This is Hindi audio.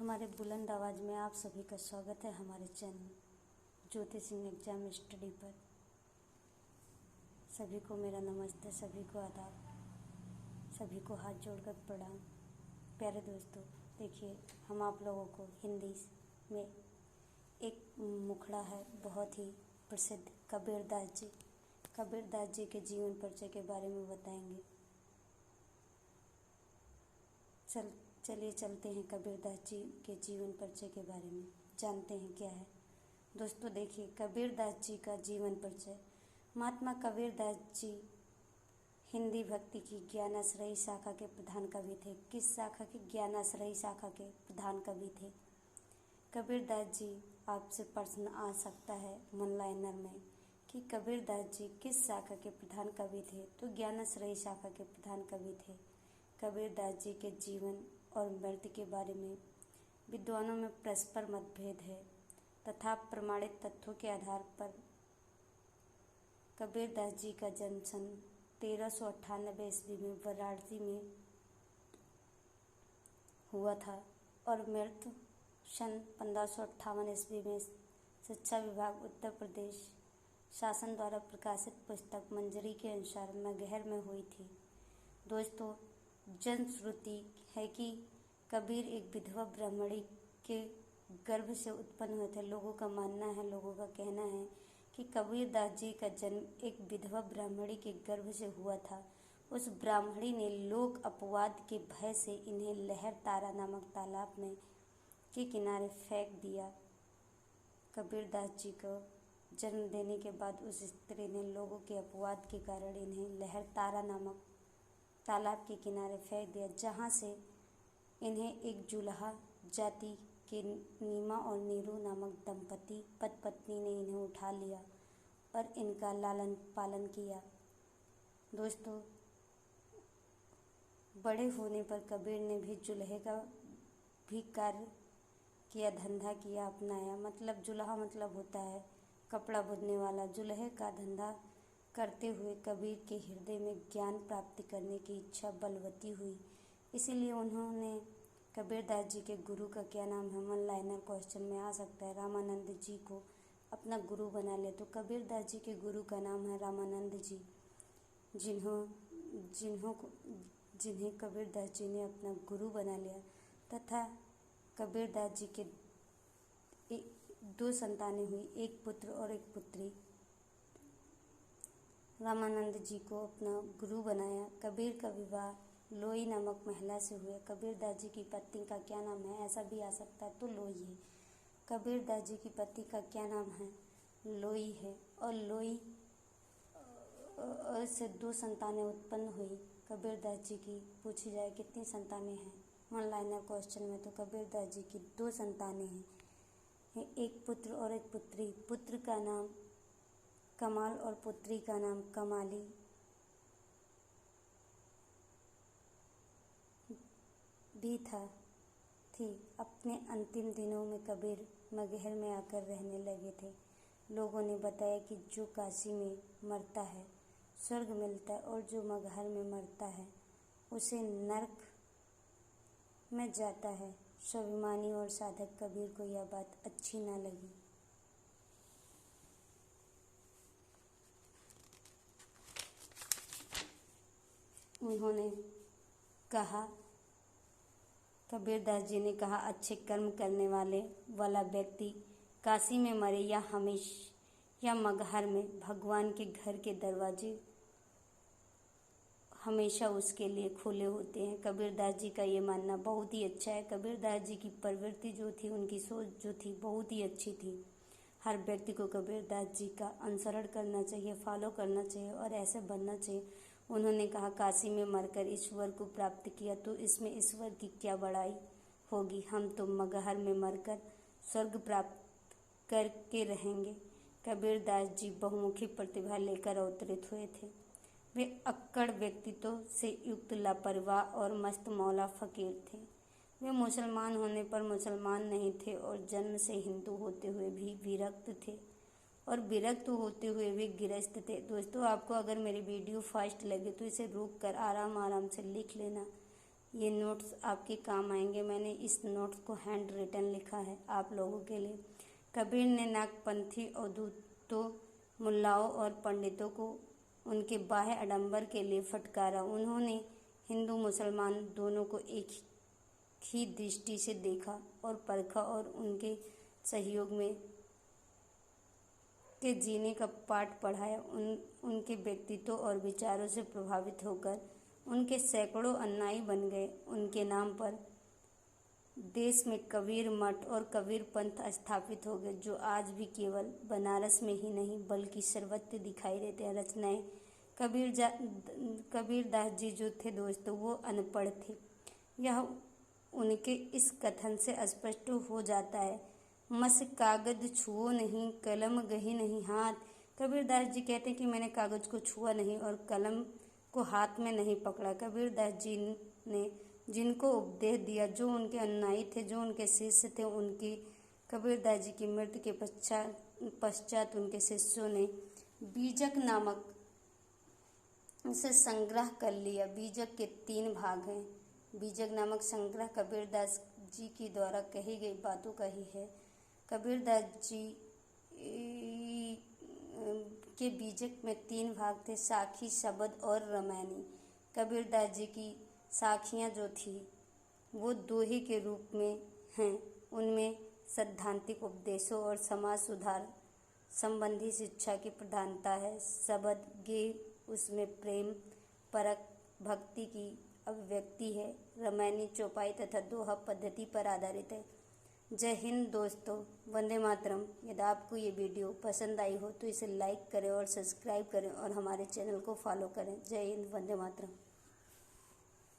हमारे बुलंद आवाज़ में आप सभी का स्वागत है हमारे channel Jyoti Singh exam study पर। सभी को मेरा नमस्ते, सभी को आदाब, सभी को हाथ जोड़कर प्रणाम। प्यारे दोस्तों, देखिए हम आप लोगों को हिंदी में एक मुखड़ा है बहुत ही प्रसिद्ध कबीरदास जी के जीवन परिचय के बारे में बताएंगे। चलिए चलते हैं कबीरदास जी के जीवन परिचय के बारे में, जानते हैं क्या है। दोस्तों देखिए, कबीरदास जी का जीवन परिचय। महात्मा कबीरदास जी हिंदी भक्ति की ज्ञानाश्रयी शाखा के प्रधान कवि थे। किस शाखा के? ज्ञानाश्रयी शाखा के प्रधान कवि थे कबीरदास जी। आपसे प्रश्न आ सकता है मन लाइनर में कि कबीरदास जी किस शाखा के प्रधान कवि थे? तो ज्ञानाश्रयी शाखा के प्रधान कवि थे। कबीरदास जी के जीवन और मृत्यु के बारे में विद्वानों में परस्पर मतभेद है तथा प्रमाणित तथ्यों के आधार पर कबीरदास जी का जन्म सन 1398 ईस्वी में वाराणसी में हुआ था और मृत्यु सन 1558 ईस्वी में शिक्षा विभाग उत्तर प्रदेश शासन द्वारा प्रकाशित पुस्तक मंजरी के अनुसार मगहर में हुई थी। दोस्तों, जनश्रुति है कि कबीर एक विधवा ब्राह्मणी के गर्भ से उत्पन्न हुए थे। लोगों का मानना है, लोगों का कहना है कि कबीरदास जी का जन्म एक विधवा ब्राह्मणी के गर्भ से हुआ था। उस ब्राह्मणी ने लोक अपवाद के भय से इन्हें लहर तारा नामक तालाब में के किनारे फेंक दिया। कबीरदास जी को जन्म देने के बाद उस स्त्री ने लोगों के अपवाद के कारण इन्हें लहर तारा नामक तालाब के किनारे फेंक दिया, जहाँ से इन्हें एक जुलाहा जाति के नीमा और नीरू नामक दंपति पति ने इन्हें उठा लिया और इनका लालन पालन किया। दोस्तों, बड़े होने पर कबीर ने भी जुल्हे का भी कार्य किया, धंधा किया, अपनाया। मतलब जुल्हा मतलब होता है कपड़ा बुनने वाला। जुल्हे का धंधा करते हुए कबीर के हृदय में ज्ञान प्राप्ति करने की इच्छा बलवती हुई। इसीलिए उन्होंने कबीरदास जी के गुरु का क्या नाम है, वन लाइनर क्वेश्चन में आ सकता है, रामानंद जी को अपना गुरु बना लिया। तो कबीरदास जी के गुरु का नाम है रामानंद जी, जिन्हें कबीरदास जी ने अपना गुरु बना लिया। तथा कबीरदास जी के दो संतानें हुई, एक पुत्र और एक पुत्री। रामानंद जी को अपना गुरु बनाया। कबीर का विवाह लोई नामक महिला से हुआ। कबीरदास जी की पत्नी का क्या नाम है, ऐसा भी आ सकता है, तो लोई है। कबीरदास जी की पति का क्या नाम है? लोई है। और लोई से दो संतानें उत्पन्न हुई कबीरदास जी की। पूछी जाए कितनी संतानें हैं वन लाइनर क्वेश्चन में, तो कबीरदास जी की दो संतानें हैं, एक पुत्र और एक पुत्री। पुत्र का नाम कमाल और पुत्री का नाम कमाली भी थी। अपने अंतिम दिनों में कबीर मगहर में आकर रहने लगे थे। लोगों ने बताया कि जो काशी में मरता है स्वर्ग मिलता है और जो मगहर में मरता है उसे नरक में जाता है। स्वाभिमानी और साधक कबीर को यह बात अच्छी न लगी। उन्होंने कहा, कबीरदास जी ने कहा, अच्छे कर्म करने वाला व्यक्ति काशी में मरे या मगहर में, भगवान के घर के दरवाजे हमेशा उसके लिए खुले होते हैं। कबीरदास जी का ये मानना बहुत ही अच्छा है। कबीरदास जी की प्रवृत्ति जो थी, उनकी सोच जो थी, बहुत ही अच्छी थी। हर व्यक्ति को कबीरदास जी का अनुसरण करना चाहिए, फॉलो करना चाहिए और ऐसे बनना चाहिए। उन्होंने कहा, काशी में मरकर ईश्वर को प्राप्त किया तो इसमें ईश्वर की क्या बड़ाई होगी, हम तो मगहर में मरकर स्वर्ग प्राप्त करके रहेंगे। कबीरदास जी बहुमुखी प्रतिभा लेकर अवतरित हुए थे। वे अक्कड़ व्यक्तित्व से युक्त लापरवाह और मस्त मौला फकीर थे। वे मुसलमान होने पर मुसलमान नहीं थे और जन्म से हिंदू होते हुए भी विरक्त थे और विरक्त होते हुए वे गृहस्थ थे। दोस्तों, आपको अगर मेरी वीडियो फास्ट लगे तो इसे रोक कर आराम से लिख लेना ये नोट्स आपके काम आएंगे। मैंने इस नोट्स को हैंड रिटन लिखा है आप लोगों के लिए। कबीर ने नागपंथी अवधूतों, मुल्लाओं और पंडितों को उनके बाह्य आडंबर के लिए फटकारा। उन्होंने हिंदू मुसलमान दोनों को एक ही दृष्टि से देखा और परखा और उनके सहयोग में के जीने का पाठ पढ़ाया। उनके व्यक्तित्व और विचारों से प्रभावित होकर उनके सैकड़ों अनुयायी बन गए। उनके नाम पर देश में कबीर मठ और कबीर पंथ स्थापित हो गए, जो आज भी केवल बनारस में ही नहीं बल्कि सर्वत्र दिखाई देते हैं। रचनाएं कबीरदास जी जो थे दोस्तों, वो अनपढ़ थे। यह उनके इस कथन से स्पष्ट हो जाता है। मस कागज छुओ नहीं, कलम गही नहीं हाथ। कबीरदास जी कहते हैं कि मैंने कागज को छुआ नहीं और कलम को हाथ में नहीं पकड़ा। कबीरदास जी ने जिनको उपदेश दिया, जो उनके अनुयायी थे, जो उनके शिष्य थे, उनकी कबीरदास जी की मृत्यु के पश्चात उनके शिष्यों ने बीजक नामक से संग्रह कर लिया। बीजक के 3 भाग हैं। बीजक नामक संग्रह कबीरदास जी की द्वारा कही गई बातों का ही है। कबीरदास जी के बीजक में 3 भाग थे, साखी, शबद और रामायणी। कबीरदास जी की साखियाँ जो थी वो दोहे के रूप में हैं। उनमें सैद्धांतिक उपदेशों और समाज सुधार संबंधी शिक्षा की प्रधानता है। शबद गे उसमें प्रेम परक भक्ति की अभिव्यक्ति है। रामायणी चौपाई तथा दोहा पद्धति पर आधारित है। जय हिंद दोस्तों, वंदे मातरम। यदि आपको ये वीडियो पसंद आई हो तो इसे लाइक करें और सब्सक्राइब करें और हमारे चैनल को फॉलो करें। जय हिंद, वंदे मातरम।